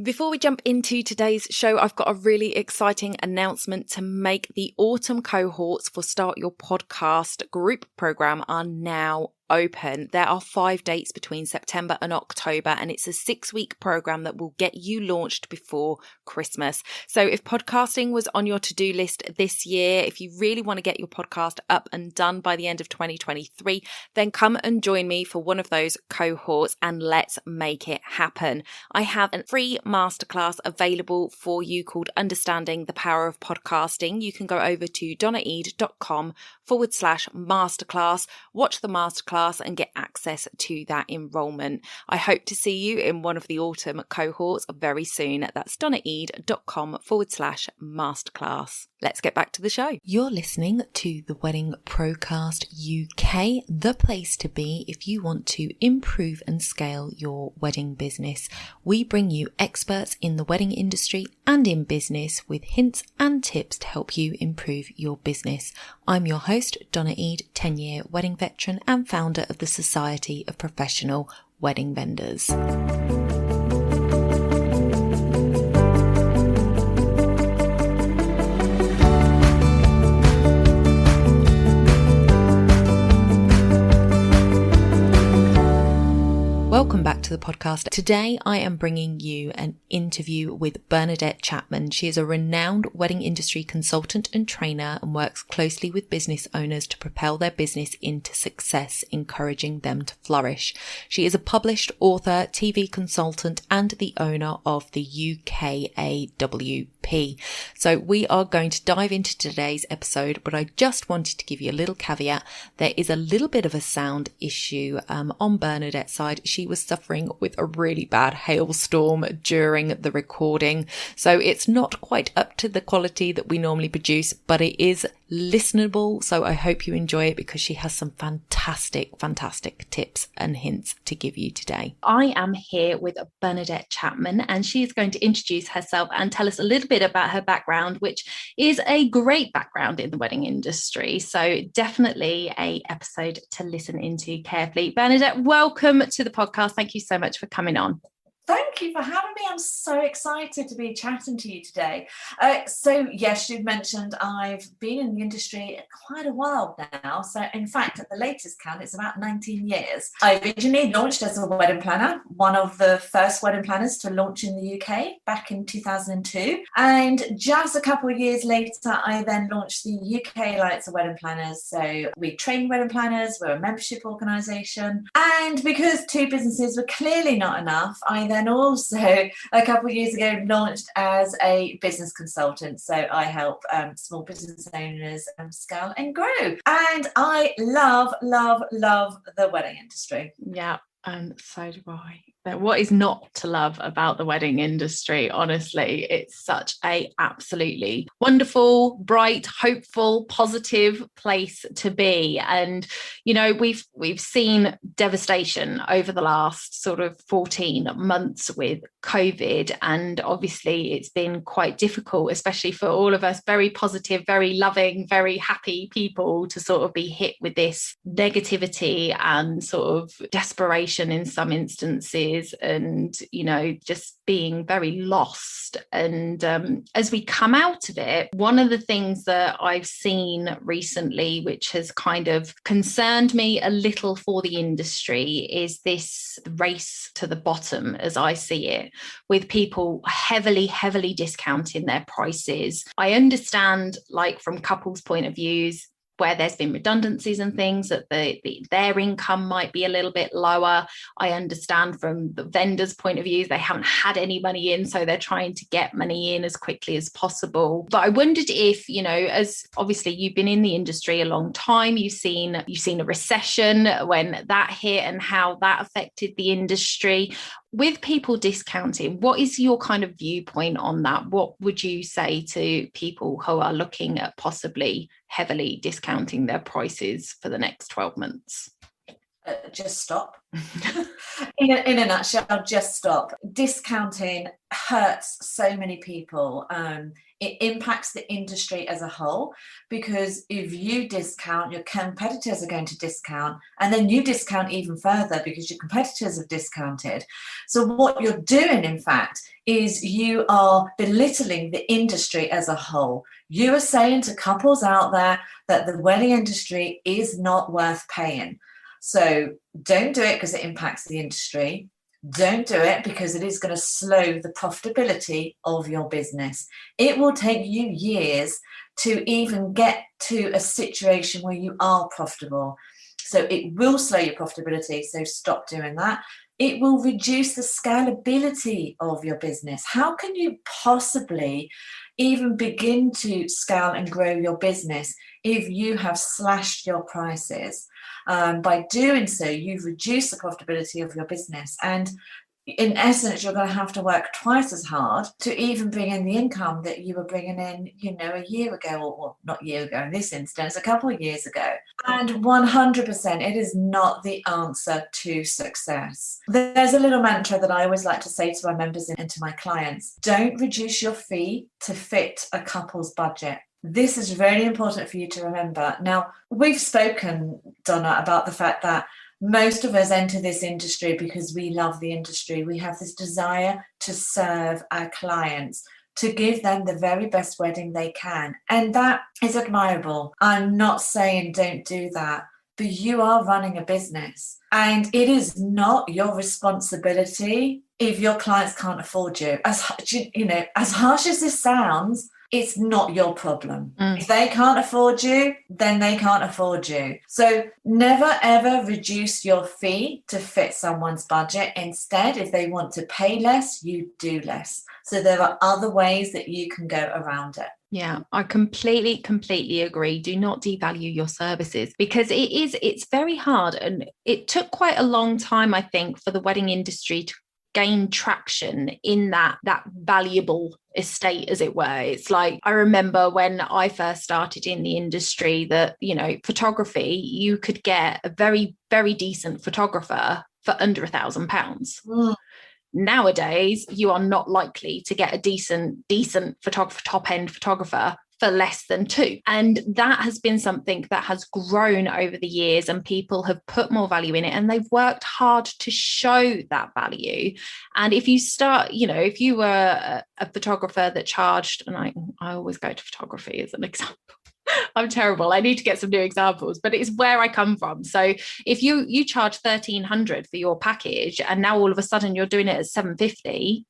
Before we jump into today's show, I've got a really exciting announcement to make. The autumn cohorts for Start Your Podcast group program are now open. There are 5 dates between September and October, and it's a 6-week program that will get you launched before Christmas. So if podcasting was on your to-do list this year, if you really want to get your podcast up and done by the end of 2023, then come and join me for one of those cohorts and let's make it happen. I have a free masterclass available for you called Understanding the Power of Podcasting. You can go over to donnaeade.com/masterclass, watch the masterclass and get access to that enrollment. I hope to see you in one of the autumn cohorts very soon. That's donnaeade.com/masterclass. Let's get back to the show. You're listening to the Wedding Procast UK, the place to be if you want to improve and scale your wedding business. We bring you experts in the wedding industry and in business with hints and tips to help you improve your business. I'm your host, Donna Eade, 10-year wedding veteran and founder of the Society of Professional Wedding Vendors. Welcome back to the podcast. Today I am bringing you an interview with Bernadette Chapman. She is a renowned wedding industry consultant and trainer and works closely with business owners to propel their business into success, encouraging them to flourish. She is a published author, TV consultant, and the owner of the UKAWP. So we are going to dive into today's episode, but I just wanted to give you a little caveat. There is a little bit of a sound issue on Bernadette's side. She was suffering with a really bad hailstorm during the recording, so it's not quite up to the quality that we normally produce, but it is listenable. So I hope you enjoy it because she has some fantastic tips and hints to give you today. I am here with Bernadette Chapman, and she is going to introduce herself and tell us a little bit about her background, which is a great background in the wedding industry. So definitely a episode to listen into carefully. Bernadette, welcome to the podcast. Thank you so much for coming on. Thank you for having me. I'm so excited to be chatting to you today. So yes, you've mentioned I've been in the industry quite a while now. So in fact, at the latest count, it's about 19 years. I originally launched as a wedding planner, one of the first wedding planners to launch in the UK back in 2002. And just a couple of years later, I then launched the UK Alliance of Wedding Planners. So we train wedding planners, we're a membership organisation. And because 2 businesses were clearly not enough, I then also a couple of years ago launched as a business consultant. So I help small business owners scale and grow. And I love the wedding industry. Yeah, and so do I. But what is not to love about the wedding industry? Honestly, it's such a absolutely wonderful, bright, hopeful, positive place to be. And, you know, we've seen devastation over the last sort of 14 months with COVID. And obviously it's been quite difficult, especially for all of us very positive, very loving, very happy people to sort of be hit with this negativity and sort of desperation in some instances. And, you know, just being very lost. And as we come out of it, one of the things that I've seen recently, which has kind of concerned me a little for the industry, is this race to the bottom, as I see it, with people heavily discounting their prices. I understand, like, from couples' point of views, where there's been redundancies and things, that their income might be a little bit lower. I understand from the vendor's point of view, they haven't had any money in, so they're trying to get money in as quickly as possible. But I wondered if, you know, as obviously you've been in the industry a long time, you've seen a recession when that hit and how that affected the industry. With people discounting, what is your kind of viewpoint on that? What would you say to people who are looking at possibly heavily discounting their prices for the next 12 months? just stop. In a nutshell, just stop. Discounting hurts so many people. It impacts the industry as a whole, because if you discount, your competitors are going to discount, and then you discount even further because your competitors have discounted. So what you're doing, in fact, is you are belittling the industry as a whole. You are saying to couples out there that the wedding industry is not worth paying. So don't do it because it impacts the industry. Don't do it because it is going to slow the profitability of your business. It will take you years to even get to a situation where you are profitable. So it will slow your profitability. So stop doing that. It will reduce the scalability of your business. How can you possibly even begin to scale and grow your business if you have slashed your prices? By doing so, you've reduced the profitability of your business. And in essence, you're going to have to work twice as hard to even bring in the income that you were bringing in, a year ago, or not a year ago in this instance, a couple of years ago. And 100%, it is not the answer to success. There's a little mantra that I always like to say to my members and to my clients: don't reduce your fee to fit a couple's budget. This is very important for you to remember. Now, we've spoken, Donna, about the fact that most of us enter this industry because we love the industry. We have this desire to serve our clients, to give them the very best wedding they can. And that is admirable. I'm not saying don't do that, but you are running a business. And it is not your responsibility if your clients can't afford you. As harsh as this sounds, it's not your problem. If they can't afford you, then they can't afford you. So never, ever reduce your fee to fit someone's budget. Instead, if they want to pay less, you do less. So there are other ways that you can go around it. Yeah, I completely agree. Do not devalue your services, because it's very hard. And it took quite a long time, I think, for the wedding industry to gain traction in that valuable estate, as it were. It's like, I remember when I first started in the industry that, photography, you could get a very, very decent photographer for under £1,000. Nowadays, you are not likely to get a decent photographer, top-end photographer, for less than £2,000. And that has been something that has grown over the years, and people have put more value in it, and they've worked hard to show that value. And if you start, if you were a photographer that charged, and I always go to photography as an example. I'm terrible. I need to get some new examples, but it's where I come from. So if you charge £1,300 for your package, and now all of a sudden you're doing it at £750,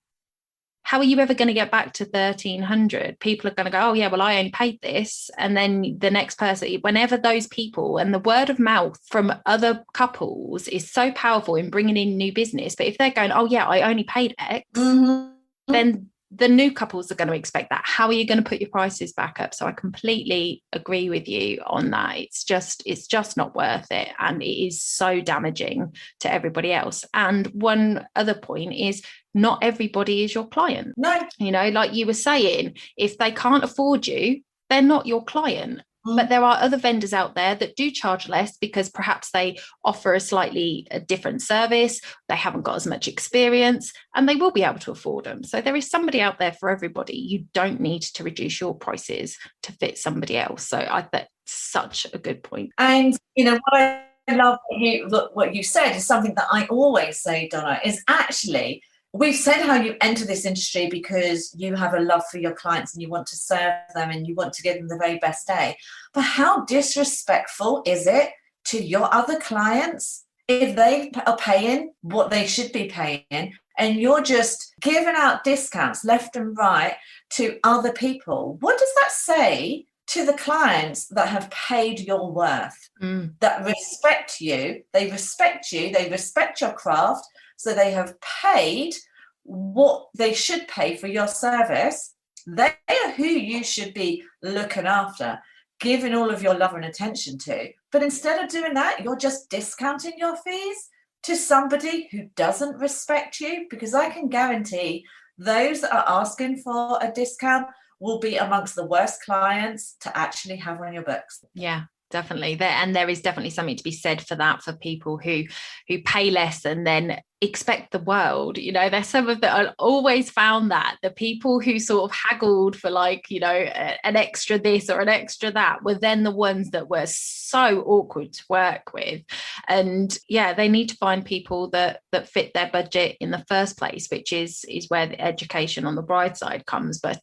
how are you ever going to get back to £1,300? People are going to go, oh yeah, well, I only paid this. And then the next person, whenever those people, and the word of mouth from other couples is so powerful in bringing in new business. But if they're going, oh yeah, I only paid X, then the new couples are going to expect that. How are you going to put your prices back up? So I completely agree with you on that. It's just not worth it. And it is so damaging to everybody else. And one other point is, not everybody is your client. No. Like you were saying, if they can't afford you, they're not your client. But there are other vendors out there that do charge less because perhaps they offer a different service, they haven't got as much experience, and they will be able to afford them. So there is somebody out there for everybody. You don't need to reduce your prices to fit somebody else. So I think that's such a good point. And what I love what you said is something that I always say, Donna, is actually, we've said how you enter this industry because you have a love for your clients and you want to serve them and you want to give them the very best day. But how disrespectful is it to your other clients if they are paying what they should be paying and you're just giving out discounts left and right to other people? What does that say to the clients that have paid your worth, that respect you? They respect you, they respect your craft. So they have paid what they should pay for your service. They are who you should be looking after, giving all of your love and attention to. But instead of doing that, you're just discounting your fees to somebody who doesn't respect you, because I can guarantee those that are asking for a discount will be amongst the worst clients to actually have on your books. Yeah. Definitely there, and there is definitely something to be said for that, for people who pay less and then expect the world. You know, there's some of the, I always found that the people who sort of haggled for, like, you know, an extra this or an extra that were then the ones that were so awkward to work with. And yeah, they need to find people that fit their budget in the first place, which is where the education on the bride side comes. But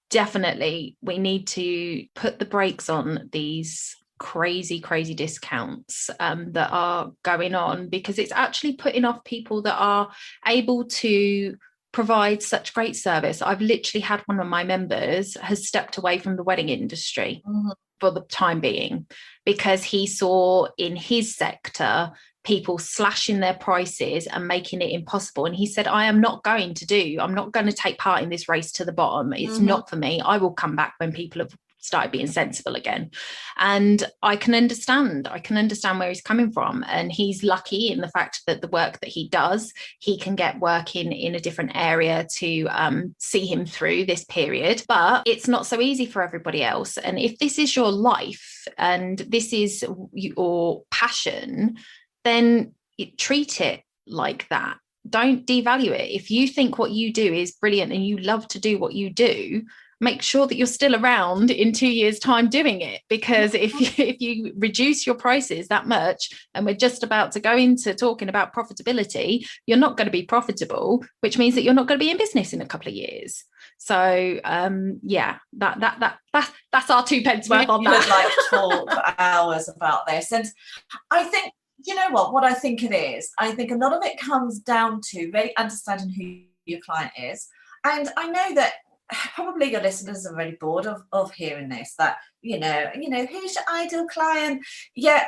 definitely we need to put the brakes on these crazy discounts that are going on, because it's actually putting off people that are able to provide such great service. I've literally had one of my members has stepped away from the wedding industry for the time being, because he saw in his sector people slashing their prices and making it impossible. And he said, I'm not going to take part in this race to the bottom. It's not for me. I will come back when people have started being sensible again. And I can understand where he's coming from. And he's lucky in the fact that the work that he does, he can get work in a different area to see him through this period. But it's not so easy for everybody else. And if this is your life and this is your passion, then treat it like that. Don't devalue it. If you think what you do is brilliant and you love to do what you do, make sure that you're still around in 2 years' time doing it. Because if you reduce your prices that much, and we're just about to go into talking about profitability, you're not going to be profitable, which means that you're not going to be in business in a couple of years. So yeah, that's our 2 pence worth on that. Would like to talk for hours about this. And I think, you know what I think it is? I think a lot of it comes down to really understanding who your client is. And I know that probably your listeners are very bored of hearing this, that, you know, who's your ideal client? Yeah,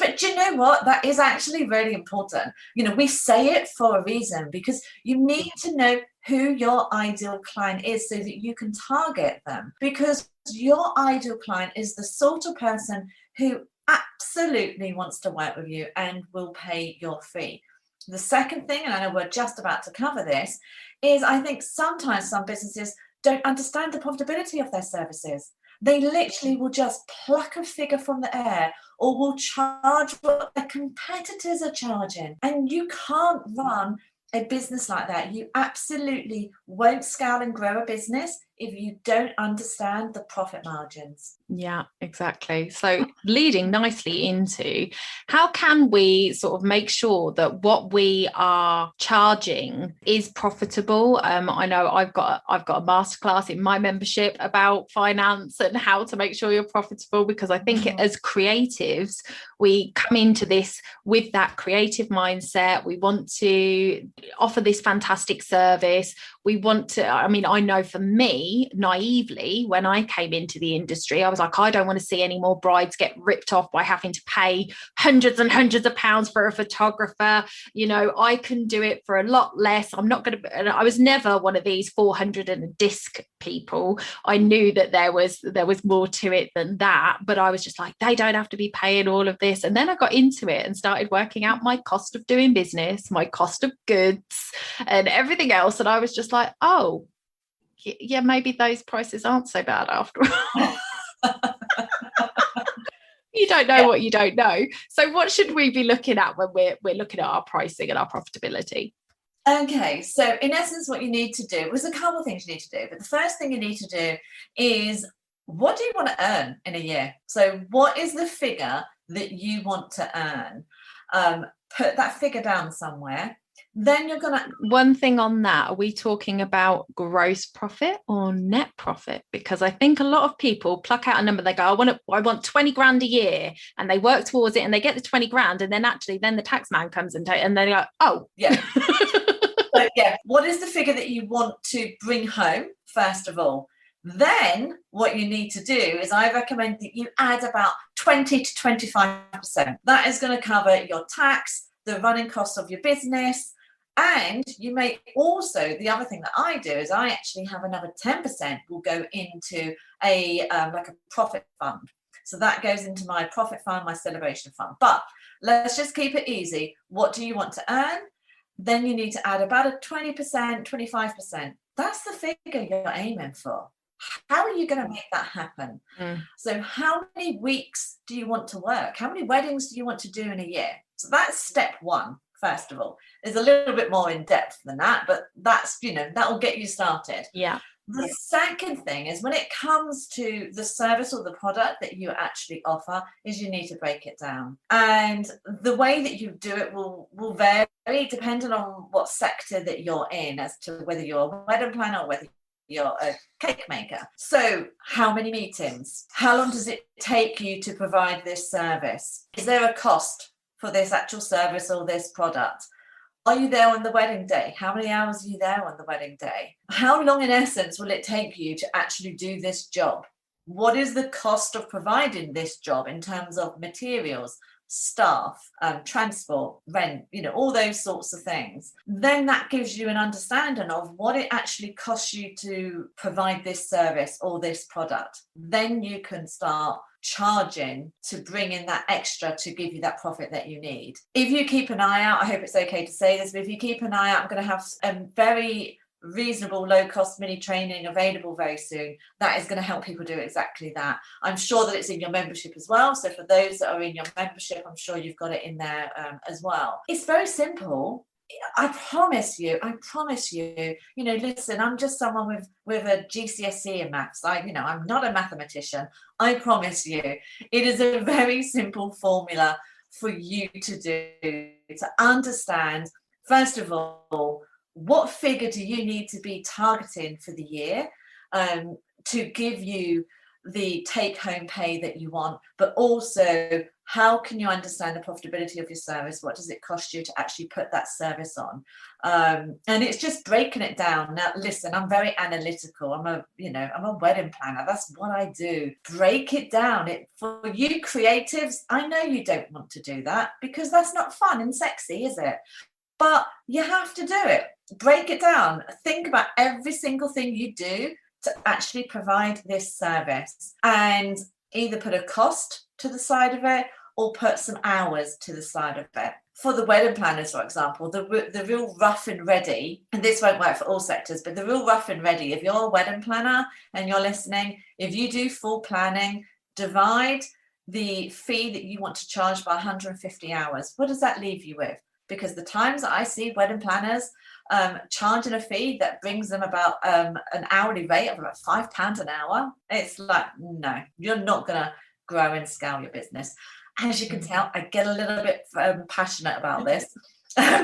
but you know what? That is actually really important. You know, we say it for a reason, because you need to know who your ideal client is so that you can target them, because your ideal client is the sort of person who absolutely wants to work with you and will pay your fee. The second thing, and I know we're just about to cover this, is I think sometimes some businesses don't understand the profitability of their services. They literally will just pluck a figure from the air, or will charge what their competitors are charging. And you can't run a business like that. You absolutely won't scale and grow a business if you don't understand the profit margins. Yeah, exactly. So leading nicely into, how can we sort of make sure that what we are charging is profitable? I know I've got a masterclass in my membership about finance and how to make sure you're profitable, because I think as creatives, we come into this with that creative mindset. We want to offer this fantastic service. We want to, I mean, I know for me, naively, when I came into the industry, I was like, I don't want to see any more brides get ripped off by having to pay hundreds and hundreds of pounds for a photographer. You know, I can do it for a lot less. I'm not going to, and I was never one of these 400 and a disc people. I knew that there was more to it than that, but I was just like, they don't have to be paying all of this. And then I got into it and started working out my cost of doing business, my cost of goods and everything else. And I was just like, oh, yeah, maybe those prices aren't so bad after all. You don't know what you don't know. So what should we be looking at when we're looking at our pricing and our profitability? Okay, so in essence, what you need to do, there's a couple of things you need to do, but the first thing you need to do is, what do you want to earn in a year? So what is the figure that you want to earn? Put that figure down somewhere. Then you're going to... One thing on that, are we talking about gross profit or net profit? Because I think a lot of people pluck out a number, they go, I want 20 grand a year, and they work towards it and they get the 20 grand, and then the tax man comes and they go, oh. Yeah. So, yeah, what is the figure that you want to bring home, first of all? Then what you need to do is, I recommend that you add about 20 to 25%. That is going to cover your tax, the running costs of your business. And you may also, the other thing that I do is I actually have another 10% will go into a like a profit fund. So that goes into my profit fund, my celebration fund. But let's just keep it easy. What do you want to earn? Then you need to add about a 20%, 25%. That's the figure you're aiming for. How are you going to make that happen? So how many weeks do you want to work? How many weddings do you want to do in a year? So that's step one, first of all. There's a little bit more in depth than that, but that's, that'll get you started. Yeah. The second thing is, when it comes to the service or the product that you actually offer, is you need to break it down. And the way that you do it will vary depending on what sector that you're in, as to whether you're a wedding planner or whether you're a cake maker. So how many meetings? How long does it take you to provide this service? Is there a cost for this actual service or this product? Are you there on the wedding day? How many hours are you there on the wedding day? How long, in essence, will it take you to actually do this job? What is the cost of providing this job in terms of materials, staff, transport, rent, all those sorts of things? Then that gives you an understanding of what it actually costs you to provide this service or this product. Then you can start charging to bring in that extra to give you that profit that you need. If you keep an eye out, I hope it's okay to say this, but if you keep an eye out, I'm going to have a very reasonable low-cost mini training available very soon that is going to help people do exactly that. I'm sure that it's in your membership as well, so for those that are in your membership, I'm sure you've got it in there as well. It's very simple. I promise you, listen, I'm just someone with a GCSE in maths. I'm not a mathematician. I promise you, it is a very simple formula for you to do, to understand, first of all, what figure do you need to be targeting for the year to give you the take-home pay that you want, but also how can you understand the profitability of your service? What does it cost you to actually put that service on? And it's just breaking it down. Now, listen, I'm very analytical. I'm a wedding planner. That's what I do. Break it down. For you creatives, I know you don't want to do that because that's not fun and sexy, is it? But you have to do it. Break it down. Think about every single thing you do to actually provide this service, and either put a cost to the side of it or put some hours to the side of it. For the wedding planners, for example, the real rough and ready, and this won't work for all sectors, but the real rough and ready, if you're a wedding planner and you're listening, if you do full planning, divide the fee that you want to charge by 150 hours. What does that leave you with? Because the times that I see wedding planners charging a fee that brings them about an hourly rate of about £5 an hour, it's like, no, you're not going to grow and scale your business. As you can tell, I get a little bit passionate about this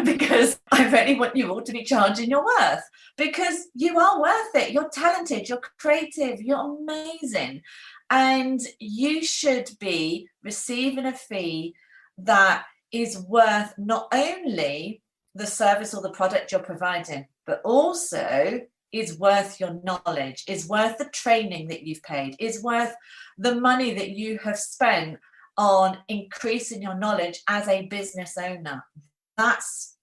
because I really want you all to be charging your worth, because you are worth it. You're talented, you're creative, you're amazing. And you should be receiving a fee that is worth not only the service or the product you're providing, but also is worth your knowledge, is worth the training that you've paid, is worth the money that you have spent on increasing your knowledge as a business owner. That's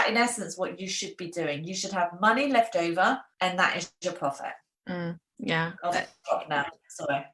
in essence what you should be doing. You should have money left over, and that is your profit. Yeah. I'll stop now. Sorry.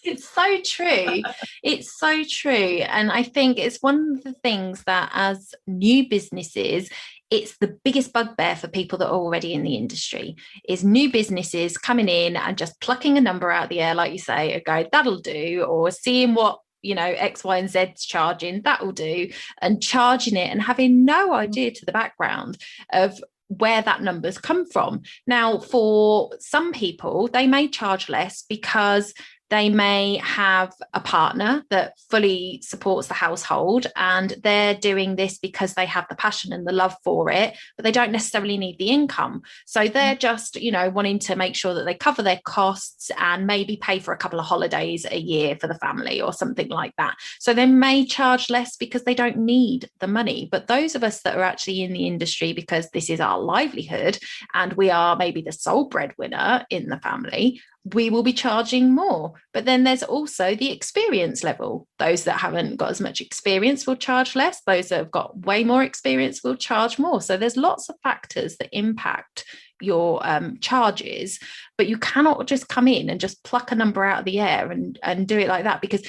It's so true. It's so true. And I think it's one of the things that, as new businesses, it's the biggest bugbear for people that are already in the industry, is new businesses coming in and just plucking a number out of the air, like you say, and go, that'll do, or seeing what X, Y, and Z's charging, that'll do, and charging it and having no idea to the background of where that number's come from. Now, for some people, they may charge less because they may have a partner that fully supports the household, and they're doing this because they have the passion and the love for it, but they don't necessarily need the income. So they're just, wanting to make sure that they cover their costs and maybe pay for a couple of holidays a year for the family or something like that. So they may charge less because they don't need the money. But those of us that are actually in the industry because this is our livelihood and we are maybe the sole breadwinner in the family, we will be charging more. But then there's also the experience level. Those that haven't got as much experience will charge less. Those that have got way more experience will charge more. So there's lots of factors that impact your charges, but you cannot just come in and just pluck a number out of the air and do it like that. Because,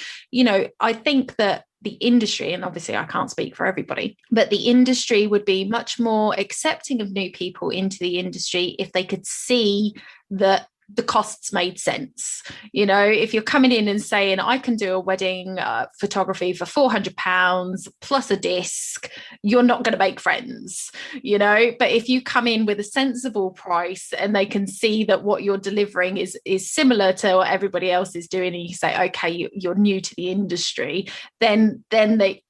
I think that the industry, and obviously I can't speak for everybody, but the industry would be much more accepting of new people into the industry if they could see that the costs made sense. You know, if you're coming in and saying, I can do a wedding photography for £400 plus a disc, you're not going to make friends, you know. But if you come in with a sensible price and they can see that what you're delivering is similar to what everybody else is doing, and you say, okay, you're new to the industry, then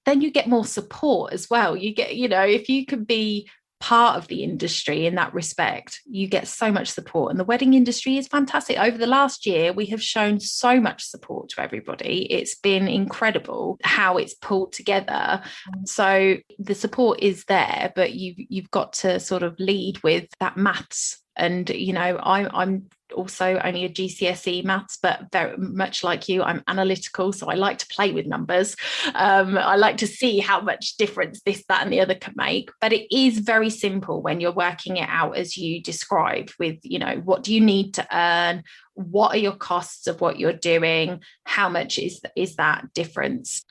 you get more support as well. You get, you know, if you can be part of the industry in that respect, you get so much support. And the wedding industry is fantastic. Over the last year, we have shown so much support to everybody. It's been incredible how it's pulled together. So the support is there, but you've got to sort of lead with that maths. And, you know, I'm also only a GCSE maths, but very much like you, I'm analytical. So I like to play with numbers. I like to see how much difference this, that, and the other can make. But it is very simple when you're working it out as you described with, you know, what do you need to earn? What are your costs of what you're doing? How much is that difference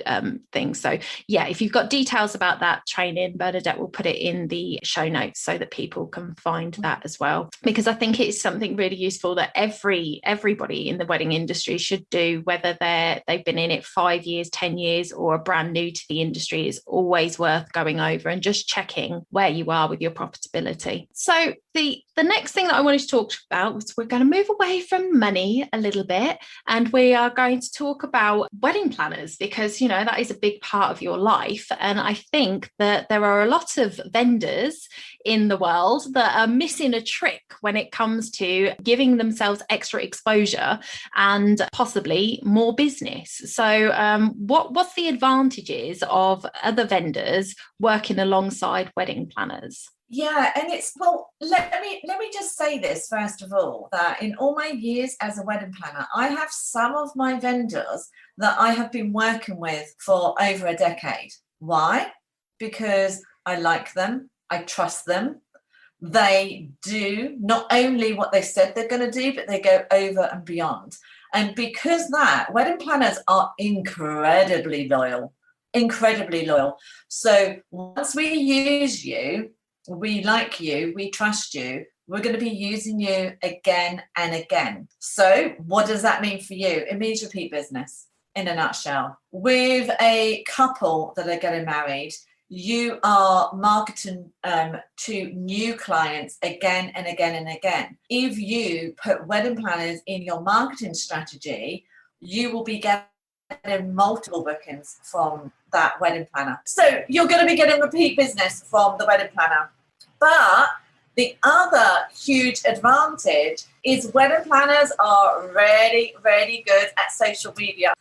thing? So yeah, if you've got details about that training, Bernadette will put it in the show notes so that people can find that as well, because I think it's something really useful that everybody in the wedding industry should do, whether they've been in it 5 years, 10 years, or are brand new to the industry. Is always worth going over and just checking where you are with your profitability. So the next thing that I wanted to talk about was we're going to move away from money a little bit, and we are going to talk about wedding planners, because, you know, that is a big part of your life. And I think that there are a lot of vendors in the world that are missing a trick when it comes to giving themselves extra exposure and possibly more business. So what's the advantages of other vendors working alongside wedding planners? Yeah, and it's, well, let me just say this first of all, that in all my years as a wedding planner, I have some of my vendors that I have been working with for over a decade. Why? Because I like them, I trust them. They do not only what they said they're going to do, but they go over and beyond. And because that, wedding planners are incredibly loyal. So once we use you, we like you, we trust you, we're going to be using you again and again. So what does that mean for you? It means repeat business in a nutshell. With a couple that are getting married, you are marketing to new clients again and again and again. If you put wedding planners in your marketing strategy, you will be getting multiple bookings from that wedding planner. So you're going to be getting repeat business from the wedding planner. But the other huge advantage is wedding planners are really, really good at social media.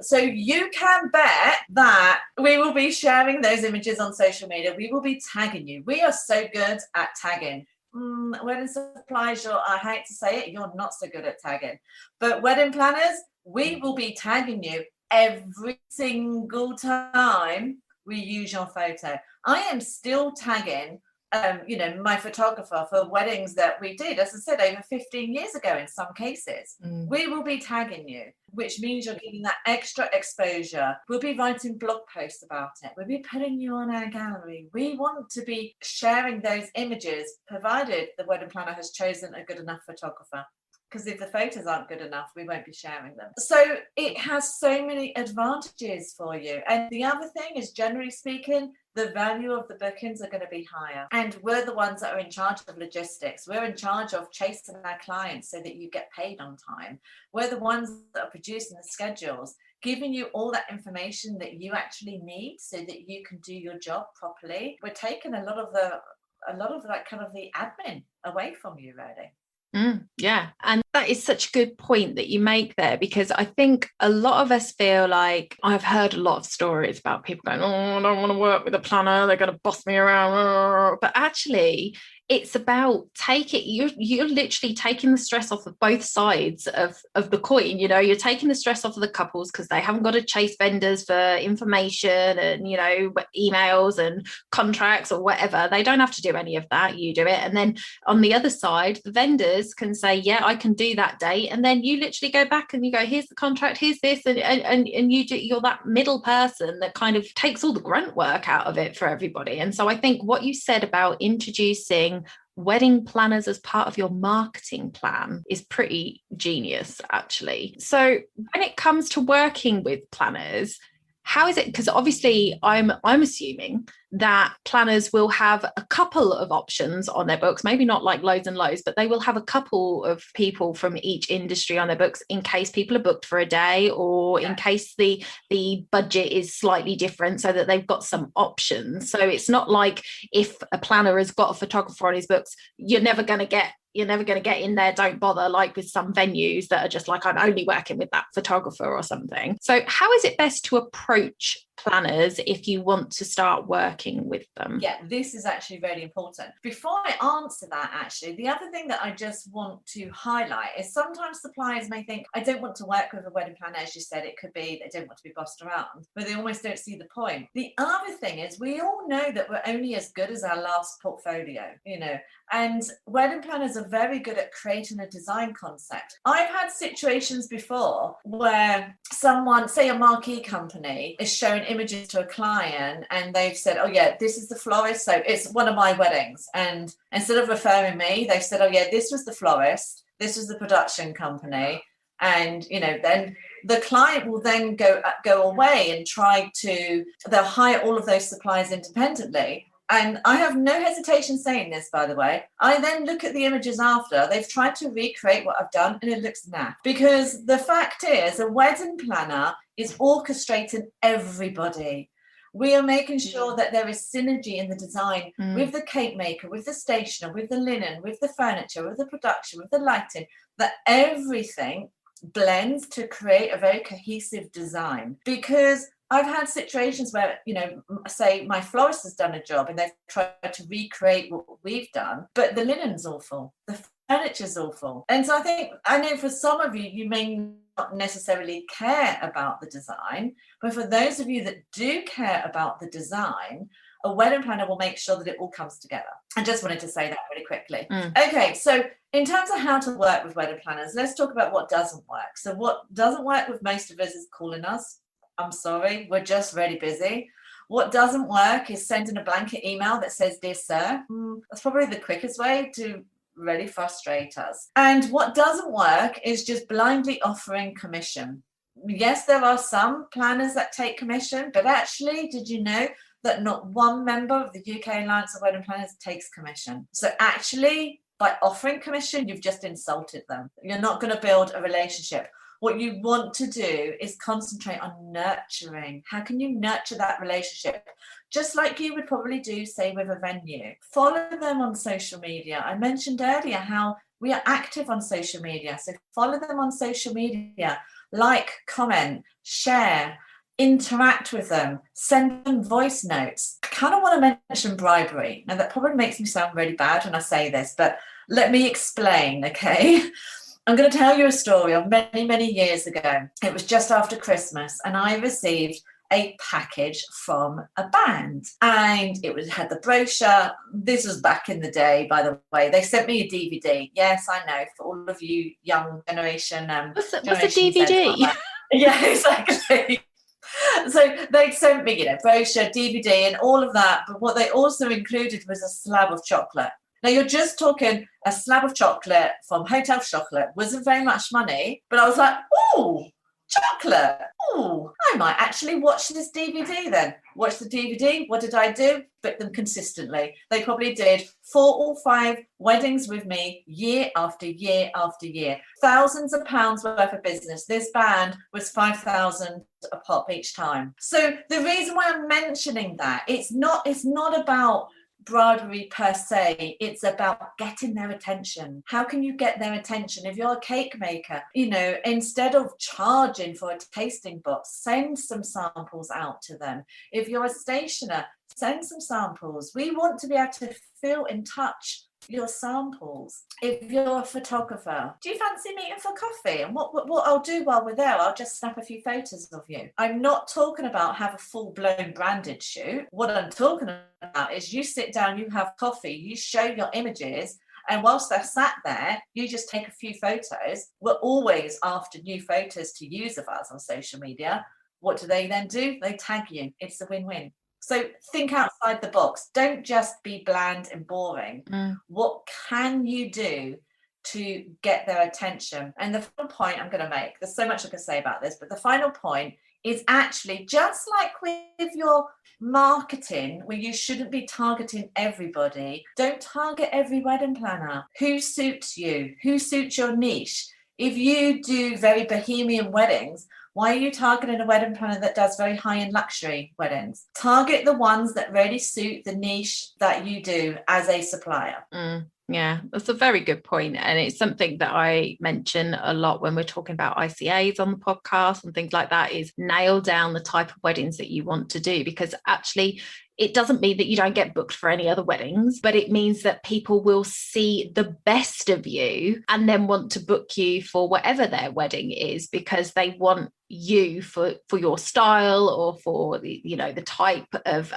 So you can bet that we will be sharing those images on social media. We will be tagging you. We are so good at tagging. Wedding supplies, I hate to say it, you're not so good at tagging. But wedding planners, we will be tagging you every single time we use your photo. I am still tagging my photographer for weddings that we did, as I said, over 15 years ago in some cases. We will be tagging you, which means you're getting that extra exposure. We'll be writing blog posts about it. We'll be putting you on our gallery. We want to be sharing those images, provided the wedding planner has chosen a good enough photographer. Because if the photos aren't good enough, we won't be sharing them. So it has so many advantages for you. And the other thing is, generally speaking, the value of the bookings are going to be higher. And we're the ones that are in charge of logistics. We're in charge of chasing our clients so that you get paid on time. We're the ones that are producing the schedules, giving you all that information that you actually need so that you can do your job properly. We're taking a lot of that kind of the admin away from you, really. Yeah, and that is such a good point that you make there, because I think a lot of us feel like, I've heard a lot of stories about people going, I don't want to work with a planner, they're going to boss me around. But actually, it's about you're literally taking the stress off of both sides of the coin. You know, you're taking the stress off of the couples because they haven't got to chase vendors for information and, you know, emails and contracts or whatever. They don't have to do any of that. You do it. And then on the other side, the vendors can say, yeah, I can do that date. And then you literally go back and you go, here's the contract, here's this. And you're that middle person that kind of takes all the grunt work out of it for everybody. And so I think what you said about introducing wedding planners as part of your marketing plan is pretty genius, actually. So when it comes to working with planners, how is it? Because obviously I'm assuming that planners will have a couple of options on their books, maybe not like loads and loads, but they will have a couple of people from each industry on their books in case people are booked for a day, or in case the budget is slightly different, so that they've got some options. So it's not like if a planner has got a photographer on his books, you're never going to get in there, don't bother, like with some venues that are just like, I'm only working with that photographer or something. So how is it best to approach planners if you want to start working with them? Yeah, this is actually really important. Before I answer that, actually, the other thing that I just want to highlight is sometimes suppliers may think, I don't want to work with a wedding planner. As you said, it could be they don't want to be bossed around, but they almost don't see the point. The other thing is, we all know that we're only as good as our last portfolio, and wedding planners are very good at creating a design concept. I've had situations before where someone, say a marquee company, is showing images to a client and they've said, oh yeah, this is the florist, so it's one of my weddings, and instead of referring me, they've said, oh yeah, this was the florist, this was the production company, and then the client will then go away and they'll hire all of those suppliers independently. And I have no hesitation saying this, by the way. I then look at the images after. They've tried to recreate what I've done and it looks naff. Because the fact is, a wedding planner is orchestrating everybody. We are making sure that there is synergy in the design with the cake maker, with the stationer, with the linen, with the furniture, with the production, with the lighting, that everything blends to create a very cohesive design. Because I've had situations where, say my florist has done a job and they've tried to recreate what we've done, but the linen's awful, the furniture's awful. And so I know for some of you, you may not necessarily care about the design, but for those of you that do care about the design, a wedding planner will make sure that it all comes together. I just wanted to say that really quickly. Okay, so in terms of how to work with wedding planners, let's talk about what doesn't work. So what doesn't work with most of us is calling us. I'm sorry, we're just really busy. What doesn't work is sending a blanket email that says, dear sir. That's probably the quickest way to really frustrate us. And what doesn't work is just blindly offering commission. Yes, there are some planners that take commission, but actually, did you know that not one member of the UK Alliance of Wedding Planners takes commission? So actually, by offering commission, you've just insulted them. You're not going to build a relationship. What you want to do is concentrate on nurturing. How can you nurture that relationship? Just like you would probably do, say, with a venue. Follow them on social media. I mentioned earlier how we are active on social media. So follow them on social media. Like, comment, share, interact with them, send them voice notes. I kind of want to mention bribery. Now, that probably makes me sound really bad when I say this, but let me explain, okay? I'm going to tell you a story of many, many years ago. It was just after Christmas, and I received a package from a band, and had the brochure. This was back in the day, by the way. They sent me a DVD. Yes, I know, for all of you young generation. What's a DVD? Yeah, exactly. So they sent me, brochure, DVD, and all of that. But what they also included was a slab of chocolate. Now, you're just talking a slab of chocolate from Hotel Chocolate. Wasn't very much money, but I was like, ooh, chocolate. Ooh, I might actually watch this DVD then. Watch the DVD. What did I do? Book them consistently. They probably did 4 or 5 weddings with me year after year after year. Thousands of pounds worth of business. This band was 5,000 a pop each time. So the reason why I'm mentioning that, it's not about bribery per se, it's about getting their attention. How can you get their attention? If you're a cake maker, instead of charging for a tasting box, send some samples out to them. If you're a stationer, send some samples. We want to be able to feel in touch your samples. If you're a photographer, do you fancy meeting for coffee? And what I'll do while we're there, I'll just snap a few photos of you. I'm not talking about have a full-blown branded shoot. What I'm talking about is you sit down, you have coffee, you show your images, and whilst they're sat there, you just take a few photos. We're always after new photos to use of us on social media. What do they then do? They tag you. It's a win-win. So think outside the box. Don't just be bland and boring. What can you do to get their attention? And the final point I'm going to make, there's so much I can say about this, but the final point is actually just like with your marketing, where you shouldn't be targeting everybody. Don't target every wedding planner. Who suits you? Who suits your niche? If you do very bohemian weddings, why are you targeting a wedding planner that does very high-end luxury weddings? Target the ones that really suit the niche that you do as a supplier. Yeah, that's a very good point. And it's something that I mention a lot when we're talking about ICAs on the podcast and things like that, is nail down the type of weddings that you want to do, because actually it doesn't mean that you don't get booked for any other weddings, but it means that people will see the best of you and then want to book you for whatever their wedding is, because they want you for your style, or for the, you know, the type of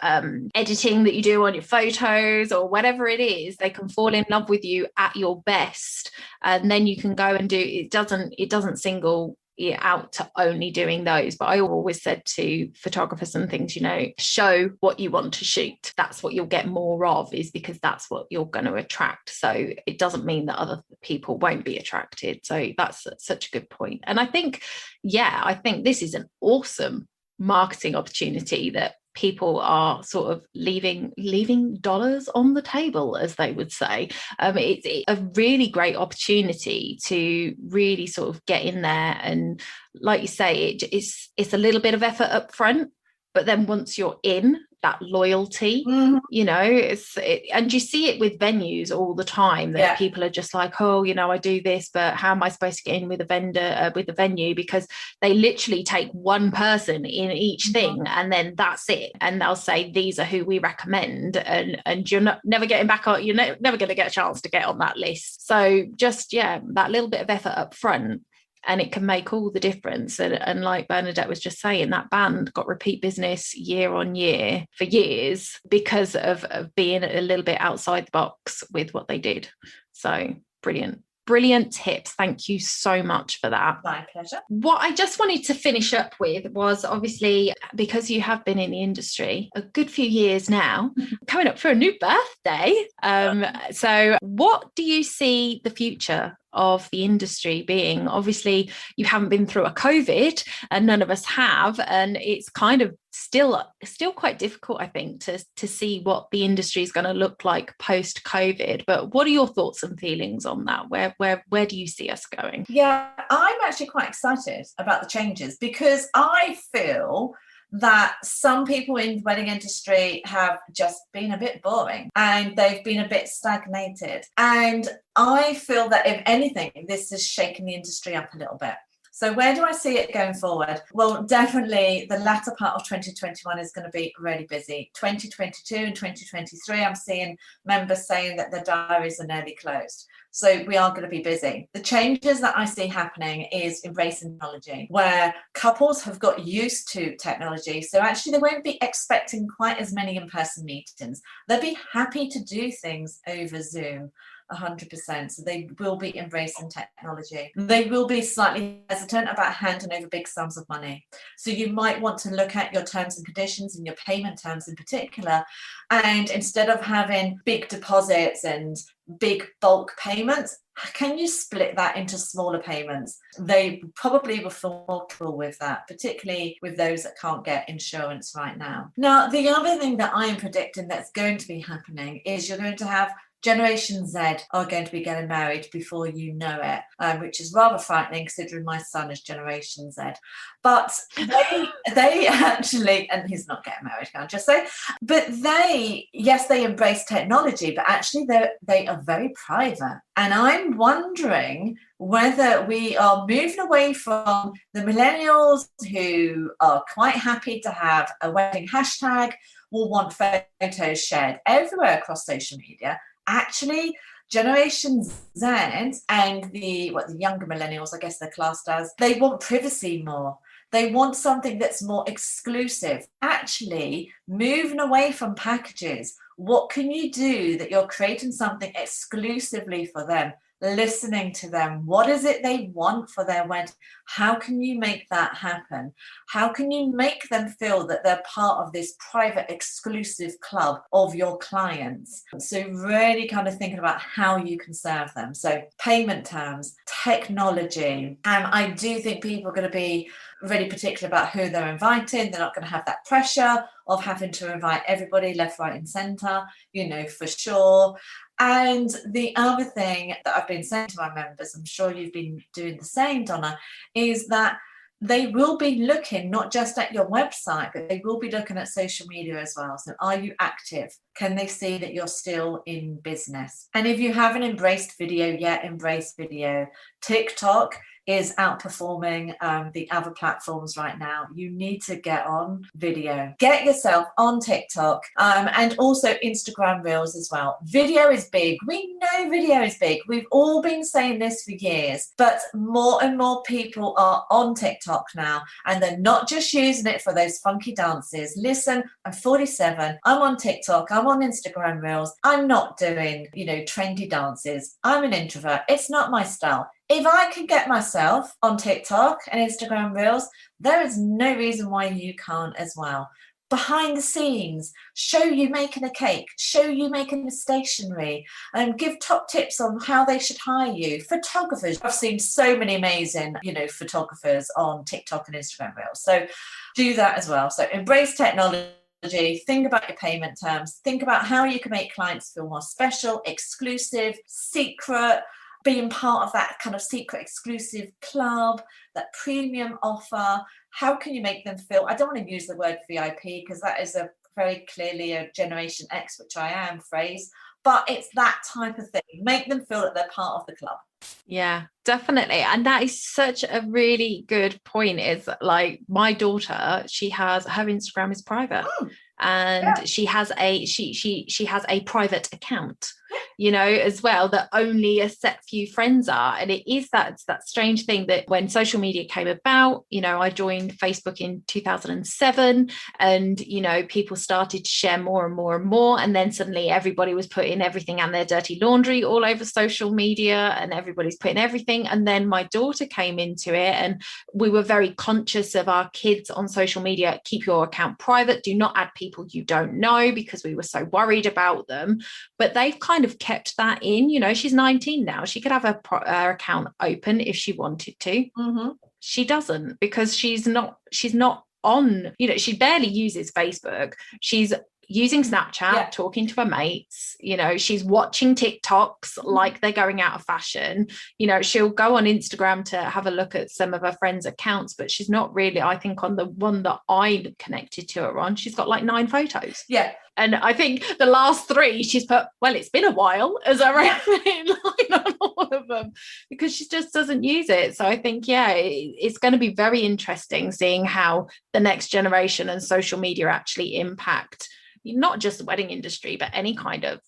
editing that you do on your photos, or whatever it is. They can fall in love with you at your best, and then you can go and do it. Doesn't single out to only doing those. But I always said to photographers and things, you know, show what you want to shoot. That's what you'll get more of, is because that's what you're going to attract. So it doesn't mean that other people won't be attracted. So that's such a good point. And I think this is an awesome marketing opportunity, that people are sort of leaving dollars on the table, as they would say. It's a really great opportunity to really sort of get in there, and like you say, it's a little bit of effort up front, but then once you're in, that loyalty, you know, and you see it with venues all the time, that people are just like, oh, you know, I do this, but how am I supposed to get in with a vendor, with the venue? Because they literally take one person in each thing, and then that's it. And they'll say, these are who we recommend, and you're never getting back on, you're never going to get a chance to get on that list. So just, that little bit of effort up front, and it can make all the difference. And like Bernadette was just saying, that band got repeat business year on year for years because of being a little bit outside the box with what they did. So brilliant tips. Thank you so much for that. My pleasure. What I just wanted to finish up with was, obviously, because you have been in the industry a good few years now, coming up for a new birthday. So what do you see the future of the industry being? Obviously, you haven't been through a COVID, and none of us have, and it's kind of still quite difficult, I think, to see what the industry is going to look like post COVID. But what are your thoughts and feelings on that? Where do you see us going? Yeah, I'm actually quite excited about the changes, because I feel that some people in the wedding industry have just been a bit boring, and they've been a bit stagnated. And I feel that, if anything, this has shaken the industry up a little bit. So where do I see it going forward? Well, definitely the latter part of 2021 is going to be really busy. 2022 and 2023, I'm seeing members saying that their diaries are nearly closed. So we are going to be busy. The changes that I see happening is embracing technology, where couples have got used to technology. So actually, they won't be expecting quite as many in-person meetings. They'll be happy to do things over Zoom. 100%. So they will be embracing technology. They will be slightly hesitant about handing over big sums of money. So you might want to look at your terms and conditions, and your payment terms in particular. And instead of having big deposits and big bulk payments, can you split that into smaller payments? They probably will feel more comfortable with that, particularly with those that can't get insurance right now. Now, the other thing that I am predicting that's going to be happening is you're going to have Generation Z are going to be getting married before you know it, which is rather frightening, considering my son is Generation Z. But they actually, and he's not getting married, can I just say? But they embrace technology, but actually they are very private. And I'm wondering whether we are moving away from the millennials who are quite happy to have a wedding hashtag, will want photos shared everywhere across social media. Actually, Generation Z and the younger millennials, I guess they're classed as, they want privacy more. They want something that's more exclusive. Actually, moving away from packages, what can you do that you're creating something exclusively for them? listening to them. What is it they want for their wedding? How can you make that happen? How can you make them feel that they're part of this private, exclusive club of your clients? So really kind of thinking about how you can serve them. So payment terms, technology. And I do think people are going to be really particular about who they're inviting. They're not going to have that pressure of having to invite everybody left, right, and centre, for sure. And the other thing that I've been saying to my members, I'm sure you've been doing the same, Donna, is that they will be looking not just at your website, but they will be looking at social media as well. So are you active? Can they see that you're still in business? And if you haven't embraced video yet, embrace video. TikTok is outperforming the other platforms right now. You need to get on video. Get yourself on TikTok and also Instagram Reels as well. Video is big. We know video is big. We've all been saying this for years, but more and more people are on TikTok now, and they're not just using it for those funky dances. Listen, I'm 47. I'm on TikTok. I'm on Instagram Reels. I'm not doing, trendy dances. I'm an introvert. It's not my style. If I can get myself on TikTok and Instagram Reels, there is no reason why you can't as well. Behind the scenes, show you making a cake, show you making a stationery, and give top tips on how they should hire you. Photographers, I've seen so many amazing, photographers on TikTok and Instagram Reels. So do that as well. So embrace technology. Think about your payment terms. Think about how you can make clients feel more special, exclusive, secret, being part of that kind of secret exclusive club, that premium offer. How can you make them feel? I don't want to use the word VIP because that is a very clearly a Generation X, which I am, phrase, but it's that type of thing. Make them feel that they're part of the club. Yeah, definitely. And that is such a really good point. Is like my daughter, she has her Instagram is private. And she has she has a private account, as well, that only a set few friends are. And it is that strange thing that when social media came about, I joined Facebook in 2007, and people started to share more and more and more, and then suddenly everybody was putting everything and their dirty laundry all over social media, and everybody's putting everything. And then my daughter came into it, and we were very conscious of our kids on social media. Keep your account private, do not add people you don't know, because we were so worried about them. But they've kind of kept that in. She's 19 now. She could have her account open if she wanted to. She doesn't, because she's not on, she barely uses Facebook. She's using Snapchat, talking to her mates, she's watching TikToks like they're going out of fashion. She'll go on Instagram to have a look at some of her friends' accounts, but she's not really, I think on the one that I connected to her on, she's got like 9 photos. Yeah. And I think the last 3 she's put, well, it's been a while, as a line on all of them, because she just doesn't use it. So I think, it's going to be very interesting seeing how the next generation and social media actually impact not just the wedding industry, but any kind of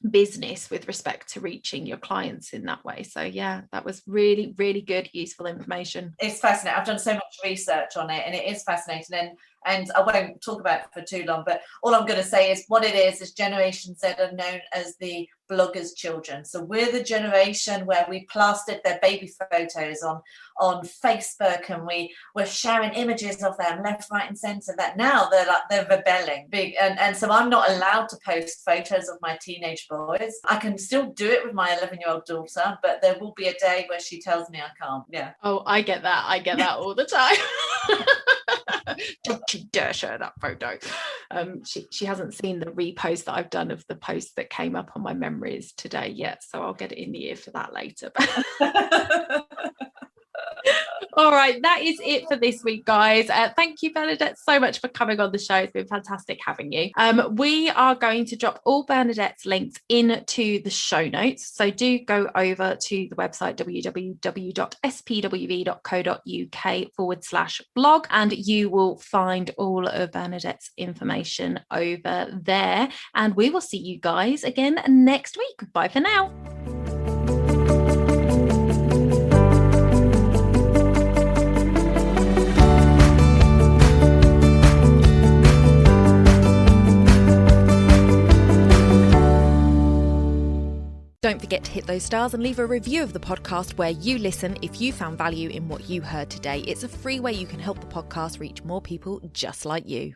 business with respect to reaching your clients in that way. So that was really, really good, useful information. It's fascinating. I've done so much research on it, and it is fascinating. And I won't talk about it for too long, but all I'm going to say is what it is Generation Z are known as the bloggers' children. So we're the generation where we plastered their baby photos on Facebook, and we're sharing images of them left, right, and centre. That now they're rebelling big, and so I'm not allowed to post photos of my teenage boys. I can still do it with my 11-year-old daughter, but there will be a day where she tells me I can't. Yeah. Oh, I get that all the time. Don't you dare share that photo. She hasn't seen the repost that I've done of the post that came up on my memories today yet, so I'll get it in the ear for that later. All right, that is it for this week, guys. Thank you, Bernadette, so much for coming on the show. It's been fantastic having you. We are going to drop all Bernadette's links into the show notes. So do go over to the website www.spwv.co.uk/blog, and you will find all of Bernadette's information over there. And we will see you guys again next week. Bye for now. Don't forget to hit those stars and leave a review of the podcast where you listen if you found value in what you heard today. It's a free way you can help the podcast reach more people just like you.